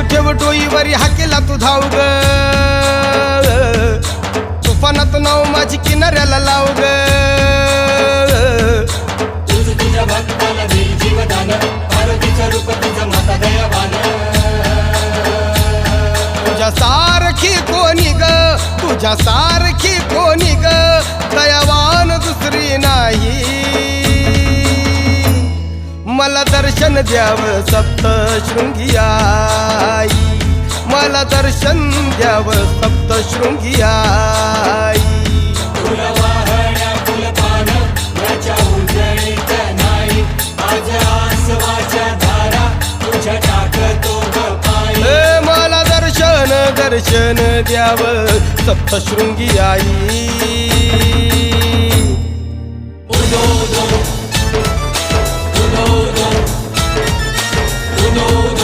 ठेव डोईवरी हाकेला तू धाव ग तुफानात नाव माझी किनाऱ्याला लाव ग तुझ्या भक्ताला देईल जीवदान पार्वतीचं रूप तुझं माता दयावान तुझ्या सारखी कोणी ग तुझ्या सारखी कोणी ग दयावान दुसरी नाही मला दर्शन द्यावं सप्तशृंगी आई मला दर्शन द्यावं सप्तशृंगी आई तुला वाहण्या फुलपान याच्या उजळीत नाही आज आसवाच्या धारा तुझ्या टाकतो ग पायी मला दर्शन दर्शन द्यावं सप्तशृंगी आई उदो उदो